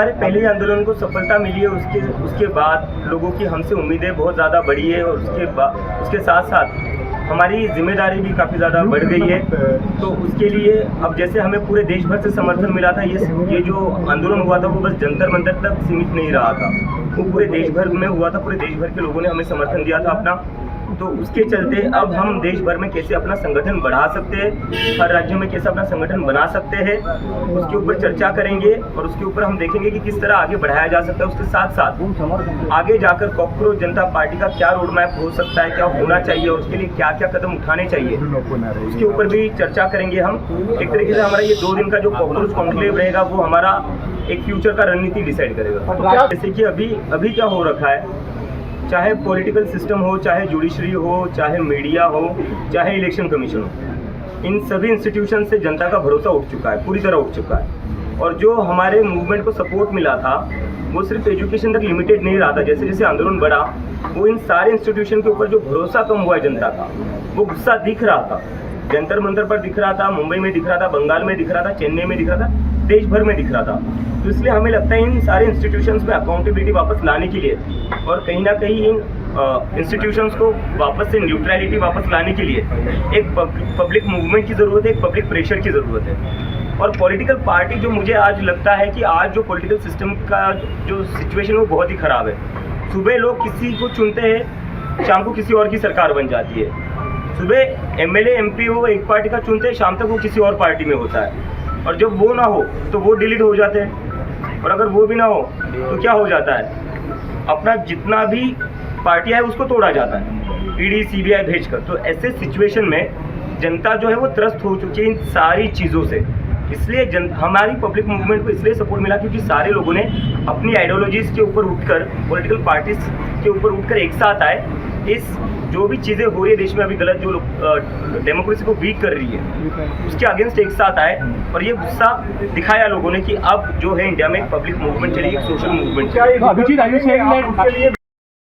हमारे पहले आंदोलन को सफलता मिली है, उसके बाद लोगों की हमसे उम्मीदें बहुत ज़्यादा बढ़ी है और उसके साथ साथ हमारी जिम्मेदारी भी काफ़ी ज़्यादा बढ़ गई है। तो उसके लिए अब जैसे हमें पूरे देश भर से समर्थन मिला था, ये जो आंदोलन हुआ था वो बस जंतर मंतर तक सीमित नहीं रहा था, वो पूरे देश भर में हुआ था। पूरे देश भर के लोगों ने हमें समर्थन दिया था अपना। तो उसके चलते अब हम देश भर में कैसे अपना संगठन बढ़ा सकते हैं, हर राज्य में कैसे अपना संगठन बना सकते हैं, उसके ऊपर चर्चा करेंगे और उसके ऊपर हम देखेंगे कि किस तरह आगे बढ़ाया जा सकता है। उसके साथ साथ आगे जाकर कॉकरोच जनता पार्टी का क्या रोड मैप हो सकता है, क्या होना चाहिए और उसके लिए क्या क्या कदम उठाने चाहिए, उसके ऊपर भी चर्चा करेंगे हम। एक तरीके से हमारा ये 2 दिन का जो कॉकरोच कॉन्क्लेव रहेगा वो हमारा एक फ्यूचर का रणनीति डिसाइड करेगा। जैसे कि अभी क्या हो रखा है, चाहे पॉलिटिकल सिस्टम हो, चाहे जुडिशरी हो, चाहे मीडिया हो, चाहे इलेक्शन कमीशन हो, इन सभी इंस्टीट्यूशन से जनता का भरोसा उठ चुका है, पूरी तरह उठ चुका है। और जो हमारे मूवमेंट को सपोर्ट मिला था वो सिर्फ एजुकेशन तक लिमिटेड नहीं रहा था। जैसे जैसे आंदोलन बढ़ा वो इन सारे इंस्टीट्यूशन के ऊपर जो भरोसा कम हुआ है जनता का, वो गुस्सा दिख रहा था, जंतर मंतर पर दिख रहा था, मुंबई में दिख रहा था, बंगाल में दिख रहा था, चेन्नई में दिख रहा था, देश भर में दिख रहा था। तो इसलिए हमें लगता है इन सारे इंस्टीट्यूशंस में अकाउंटेबिलिटी वापस लाने के लिए और कहीं ना कहीं इन इंस्टीट्यूशंस को वापस से न्यूट्रलिटी वापस लाने के लिए एक पब्लिक मूवमेंट की ज़रूरत है, एक पब्लिक प्रेशर की ज़रूरत है। और पॉलिटिकल पार्टी जो मुझे आज लगता है कि आज जो पॉलिटिकल सिस्टम का जो सिचुएशन है वो बहुत ही ख़राब है। सुबह लोग किसी को चुनते हैं, शाम को किसी और की सरकार बन जाती है। सुबह एमएलए एमपी वो एक पार्टी का चुनते हैं, शाम तक वो किसी और पार्टी में होता है। और जब वो ना हो तो वो डिलीट हो जाते हैं, और अगर वो भी ना हो तो क्या हो जाता है, अपना जितना भी पार्टी है उसको तोड़ा जाता है ईडी सीबीआई भेजकर। तो ऐसे सिचुएशन में जनता जो है वो त्रस्त हो चुकी है इन सारी चीज़ों से। इसलिए हमारी पब्लिक मूवमेंट को इसलिए सपोर्ट मिला क्योंकि सारे लोगों ने अपनी आइडियोलॉजीज़ के ऊपर उठकर, पॉलिटिकल पार्टीज के ऊपर उठकर एक साथ आए। इस जो भी चीज़ें हो रही है देश में अभी गलत, जो डेमोक्रेसी को वीक कर रही है, उसके अगेंस्ट एक साथ आए और ये गुस्सा दिखाया लोगों ने कि अब जो है इंडिया में एक पब्लिक मूवमेंट चलेगी, एक सोशल मूवमेंट चलेगी।